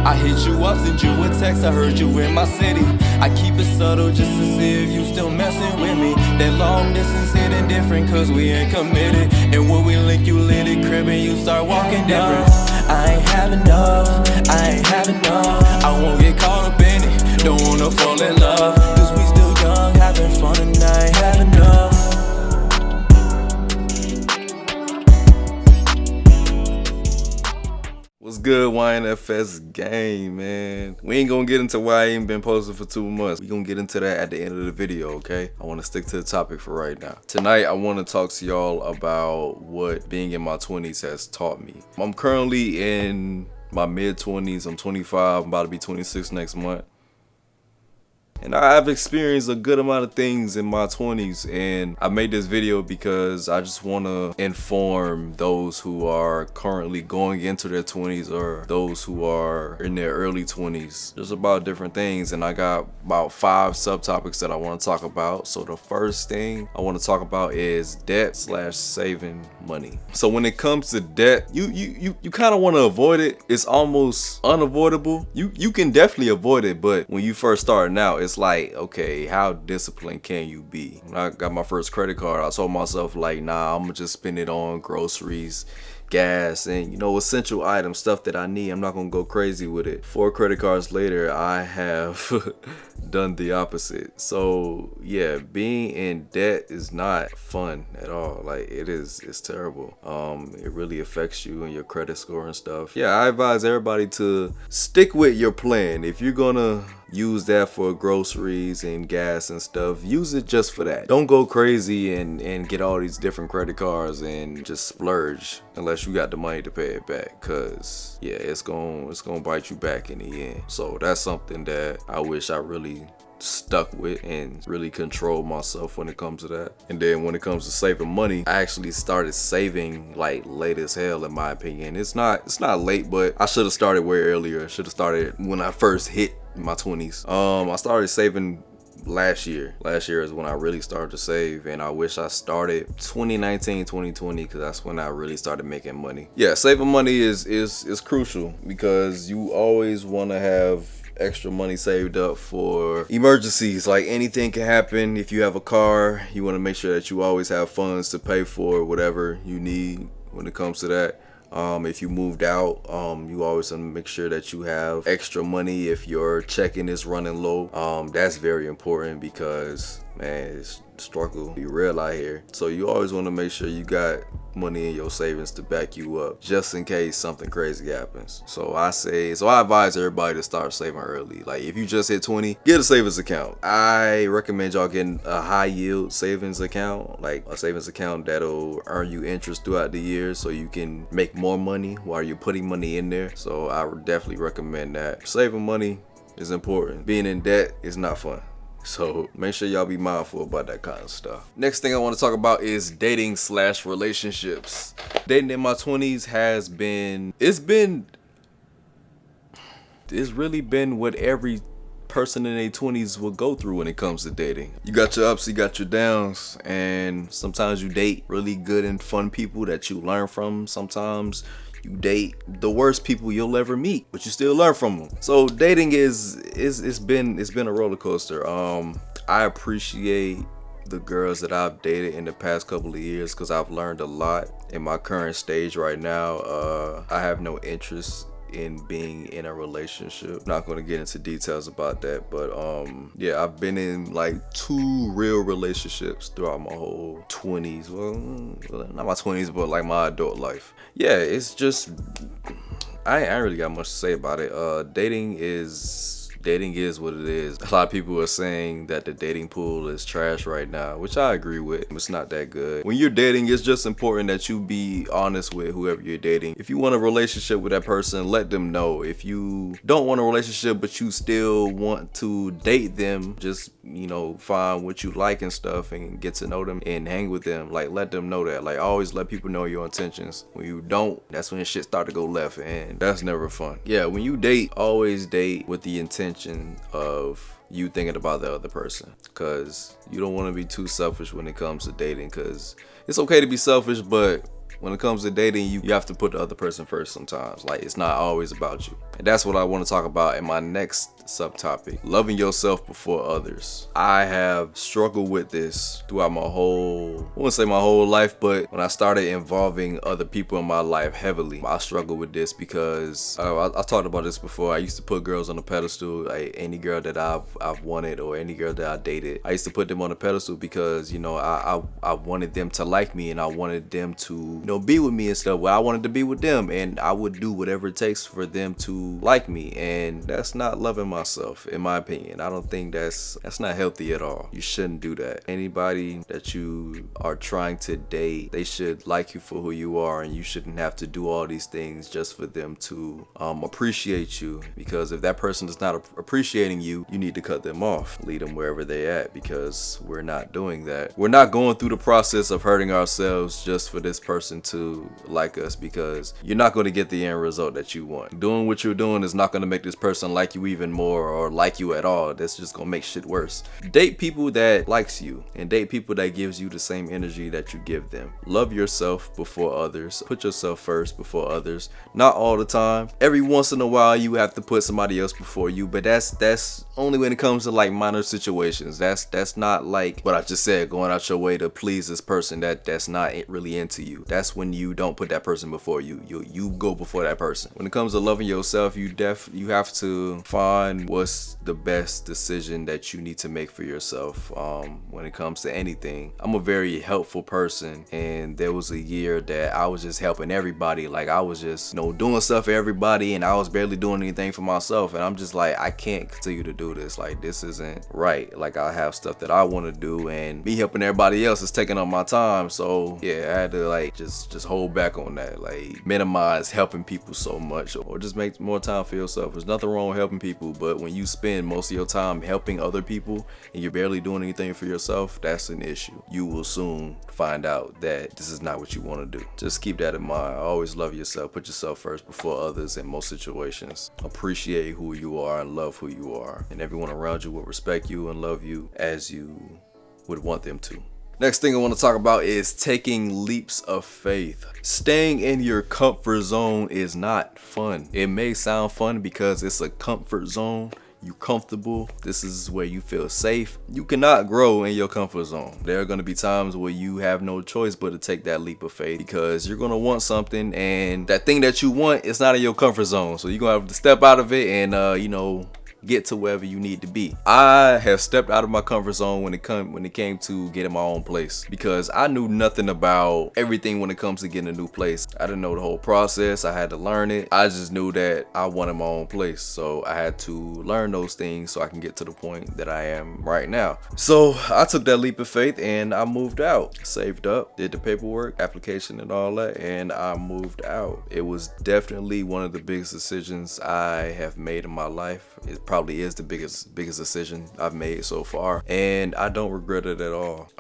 I hit you up, send you a text, I heard you in my city. I keep it subtle just to see if you still messing with me. That long distance hitting different cause we ain't committed. And when we link you lit at crib and you start walking different. I ain't have enough, I ain't have enough. I won't get caught up in it, don't wanna fall in love. Cause we still young, having fun and I ain't have enough. What's good, YNFS gang, man? We ain't gonna get into why I ain't been posting for 2 months. We gonna get into that at the end of the video, okay? I wanna stick to the topic for right now. Tonight, I wanna talk to y'all about what being in my 20s has taught me. I'm currently in my mid-20s. I'm 25, I'm about to be 26 next month. And I've experienced a good amount of things in my 20s, and I made this video because I just want to inform those who are currently going into their 20s or those who are in their early 20s just about different things. And I got about 5 subtopics that I want to talk about. So the first thing I want to talk about is debt / saving money. So when it comes to debt, you kind of want to avoid it. It's almost unavoidable. You can definitely avoid it, but when you first starting out, it's like, okay, how disciplined can you be? When I got my first credit card, I told myself like, nah, I'm gonna just spend it on groceries, gas, and essential items, stuff that I need. I'm not gonna go crazy with it. 4 credit cards later, I have done the opposite. So yeah, being in debt is not fun at all. Like it's terrible. It really affects you and your credit score and stuff. Yeah, I advise everybody to stick with your plan. If you're gonna use that for groceries and gas and stuff, use it just for that. Don't go crazy and get all these different credit cards and just splurge unless you got the money to pay it back, cause yeah, it's gonna bite you back in the end. So that's something that I wish I really stuck with and really control myself when it comes to that. And then when it comes to saving money, I actually started saving like late as hell, in my opinion. It's not late, but I should have started way earlier. I should have started when I first hit my 20s. I started saving last year. Last year is when I really started to save, and I wish I started 2019, 2020, because that's when I really started making money. Yeah, saving money is crucial because you always want to have extra money saved up for emergencies. Like anything can happen. If you have a car, you want to make sure that you always have funds to pay for whatever you need when it comes to that. If you moved out, you always want to make sure that you have extra money if your checking is running low. That's very important because, man, it's struggle be real out here. So you always want to make sure you got money in your savings to back you up just in case something crazy happens. So I advise everybody to start saving early. Like if you just hit 20, get a savings account. I recommend y'all getting a high yield savings account, like a savings account that'll earn you interest throughout the year so you can make more money while you're putting money in there. So I would definitely recommend that. Saving money is important. Being in debt is not fun. So make sure y'all be mindful about that kind of stuff. Next thing I want to talk about is dating / relationships. Dating in my 20s it's really been what every person in their 20s will go through when it comes to dating. You got your ups, you got your downs, and sometimes you date really good and fun people that you learn from. Sometimes you date the worst people you'll ever meet, but you still learn from them. So dating it's been a roller coaster. I appreciate the girls that I've dated in the past couple of years because I've learned a lot. In my current stage right now, I have no interest in being in a relationship. Not going to get into details about that, but yeah, I've been in like 2 real relationships throughout my whole 20s. Well, not my 20s, but like my adult life. Yeah, it's just I ain't really got much to say about it. Dating is what it is. A lot of people are saying that the dating pool is trash right now, which I agree with. It's not that good. When you're dating, it's just important that you be honest with whoever you're dating. If you want a relationship with that person, let them know. If you don't want a relationship but you still want to date them, just find what you like and stuff and get to know them and hang with them. Like, let them know that. Like, always let people know your intentions. When you don't, that's when shit start to go left, and that's never fun. Yeah, when you date, always date with the intention of you thinking about the other person, because you don't want to be too selfish when it comes to dating, because it's okay to be selfish, but when it comes to dating, you have to put the other person first sometimes. Like, it's not always about you. And that's what I want to talk about in my next subtopic, loving yourself before others. I have struggled with this throughout my whole, I wouldn't say my whole life, but when I started involving other people in my life heavily, I struggled with this because I talked about this before. I used to put girls on a pedestal. Like any girl that I've wanted or any girl that I dated, I used to put them on a pedestal because, you know, I wanted them to like me and I wanted them to, you know, be with me and stuff. Well, I wanted to be with them and I would do whatever it takes for them to like me, and that's not loving myself, in my opinion. I don't think that's not healthy at all. You shouldn't do that. Anybody that you are trying to date, they should like you for who you are, and you shouldn't have to do all these things just for them to appreciate you. Because if that person is not appreciating you, you need to cut them off, lead them wherever they at, because we're not doing that. We're not going through the process of hurting ourselves just for this person to like us, because you're not going to get the end result that you want. Doing what you're doing is not going to make this person like you even more or like you at all. That's just going to make shit worse. Date people that likes you and date people that gives you the same energy that you give them. Love yourself before others. Put yourself first before others. Not all the time. Every once in a while you have to put somebody else before you, but that's only when it comes to like minor situations. That's not like what I just said, going out your way to please this person that's not really into you. That's when you don't put that person before you. You go before that person. When it comes to loving yourself, you have to find what's the best decision that you need to make for yourself when it comes to anything. I'm a very helpful person, and there was a year that I was just helping everybody. Like I was just, you know, doing stuff for everybody and I was barely doing anything for myself, and I'm just like, I can't continue to do this. Like this isn't right. Like I have stuff that I want to do, and me helping everybody else is taking up my time. So yeah, I had to like just hold back on that, like minimize helping people so much, or just make more time for yourself. There's nothing wrong with helping people, but when you spend most of your time helping other people and you're barely doing anything for yourself, that's an issue. You will soon find out that this is not what you want to do. Just keep that in mind. Always love yourself. Put yourself first before others in most situations. Appreciate who you are and love who you are, and everyone around you will respect you and love you as you would want them to. Next thing I want to talk about is taking leaps of faith. Staying in your comfort zone is not fun. It may sound fun because it's a comfort zone. You're comfortable. This is where you feel safe. You cannot grow in your comfort zone. There are going to be times where you have no choice but to take that leap of faith, because you're going to want something, and that thing that you want is not in your comfort zone. So you're going to have to step out of it and, you know, get to wherever you need to be. I have stepped out of my comfort zone when it came to getting my own place, because I knew nothing about everything when it comes to getting a new place. I didn't know the whole process. I had to learn it. I just knew that I wanted my own place, so I had to learn those things so I can get to the point that I am right now. So I took that leap of faith and I moved out, saved up, did the paperwork, application and all that, and I moved out. It was definitely one of the biggest decisions I have made in my life. It probably is the biggest decision I've made so far, and I don't regret it at all.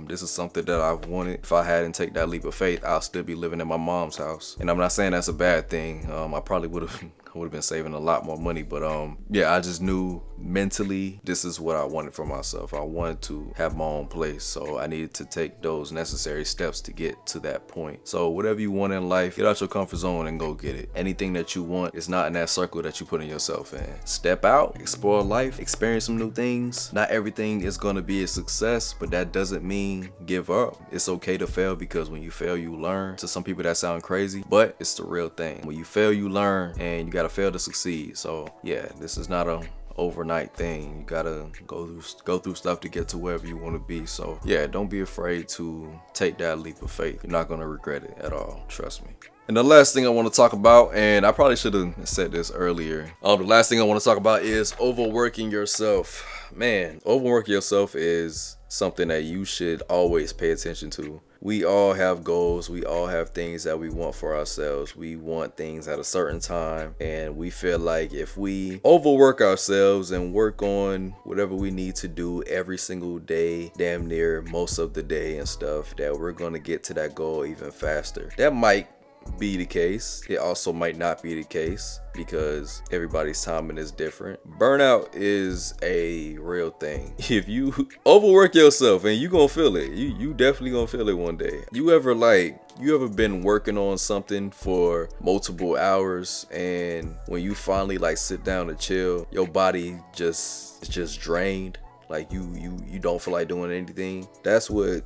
This is something that I've wanted. If I hadn't taken that leap of faith, I'll still be living in my mom's house, and I'm not saying that's a bad thing. I probably would have been saving a lot more money, but yeah, I just knew mentally this is what I wanted for myself. I wanted to have my own place, so I needed to take those necessary steps to get to that point. So whatever you want in life, get out your comfort zone and go get it. Anything that you want is not in that circle that you put yourself in. Step out, explore life, experience some new things. Not everything is going to be a success, but that doesn't mean give up. It's okay to fail, because when you fail, you learn. To some people that sound crazy, but it's the real thing. When you fail, you learn, and you gotta fail to succeed. So yeah, this is not a overnight thing. You gotta go through stuff to get to wherever you want to be. So yeah, don't be afraid to take that leap of faith. You're not gonna regret it at all, trust me. And the last thing I want to talk about, and I probably should have said this earlier, the last thing I want to talk about is overworking yourself. Man, overworking yourself is something that you should always pay attention to. We all have goals. We all have things that we want for ourselves. We want things at a certain time, and we feel like if we overwork ourselves and work on whatever we need to do every single day, damn near most of the day and stuff, that we're going to get to that goal even faster. That might be the case. It also might not be the case because everybody's timing is different. Burnout is a real thing. If you overwork yourself, and you gonna feel it, you definitely gonna feel it one day. You ever been working on something for multiple hours, and when you finally like sit down to chill, your body it's just drained? Like you don't feel like doing anything. That's what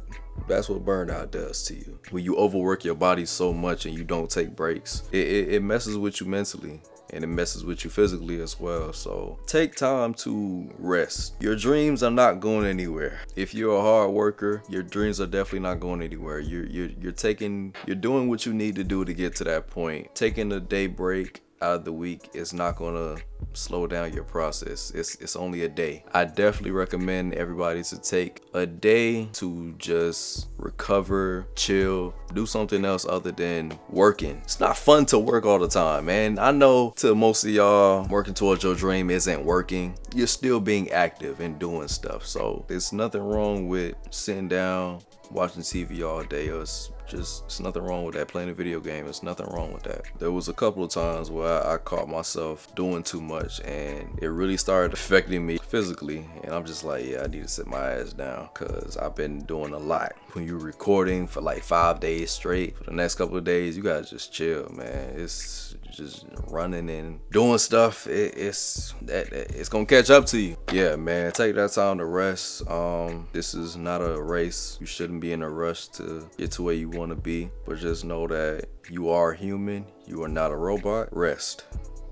burnout does to you. When you overwork your body so much and you don't take breaks, it messes with you mentally, and it messes with you physically as well. So take time to rest. Your dreams are not going anywhere. If you're a hard worker, your dreams are definitely not going anywhere. You're doing what you need to do to get to that point. Taking a day break out of the week is not gonna slow down your process. It's only a day. I definitely recommend everybody to take a day to just recover, chill, do something else other than working. It's not fun to work all the time, man. I know to most of y'all, working towards your dream isn't working. You're still being active and doing stuff. So there's nothing wrong with sitting down, watching TV all day, or it's nothing wrong with that. Playing a video game, it's nothing wrong with that. There was a couple of times where I caught myself doing too much, and it really started affecting me physically, and I'm just like, yeah, I need to sit my ass down because I've been doing a lot. When you're recording for like 5 days straight, for the next couple of days, you gotta just chill, man. It's just running and doing stuff. It's gonna catch up to you. Yeah, man, take that time to rest. This is not a race. You shouldn't be in a rush to get to where you want to be, but just know that you are human. You are not a robot. Rest,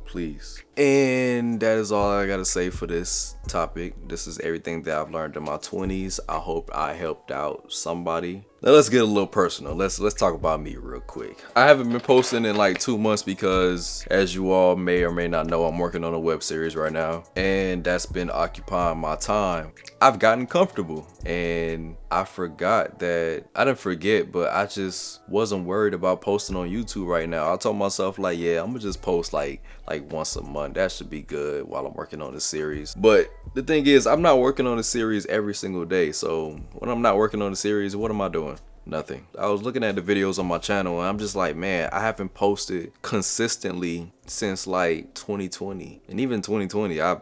please. And that is all I gotta say for this topic. This is everything that I've learned in my 20s. I hope I helped out somebody. Now let's get a little personal. Let's talk about me real quick. I haven't been posting in like 2 months because, as you all may or may not know, I'm working on a web series right now, and that's been occupying my time. I've gotten comfortable, and I forgot that I didn't forget, but I just wasn't worried about posting on YouTube right now. I told myself like, yeah, I'm gonna just post like once a month. That should be good while I'm working on the series. But the thing is, I'm not working on the series every single day. So when I'm not working on the series, what am I doing? Nothing. I was looking at the videos on my channel, and I'm just like, man, I haven't posted consistently since like 2020, and even 2020 I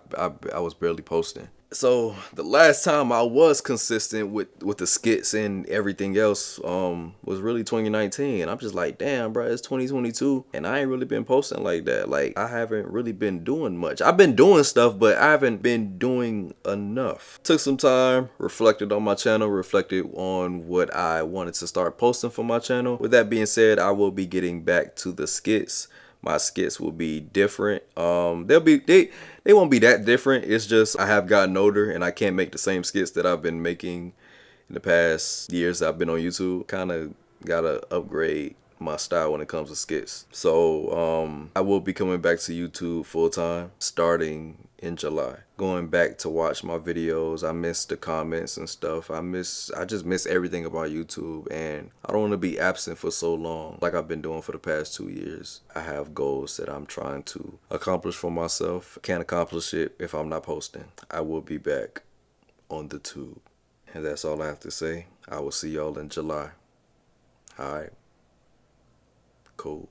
was barely posting. So the last time I was consistent with the skits and everything else was really 2019. And I'm just like, damn, bro, it's 2022 and I ain't really been posting like that. Like, I haven't really been doing much. I've been doing stuff, but I haven't been doing enough. Took some time, reflected on my channel, reflected on what I wanted to start posting for my channel. With that being said, I will be getting back to the skits. My skits will be different. They won't be that different. It's just I have gotten older and I can't make the same skits that I've been making in the past years that I've been on YouTube. Kind of gotta upgrade my style when it comes to skits. So I will be coming back to YouTube full time starting in July. Going back to watch my videos. I miss the comments and stuff. I just miss everything about YouTube, and I don't want to be absent for so long like I've been doing for the past 2 years. I have goals that I'm trying to accomplish for myself. Can't accomplish it if I'm not posting. I will be back on the tube. And that's all I have to say. I will see y'all in July. Alright. Cool.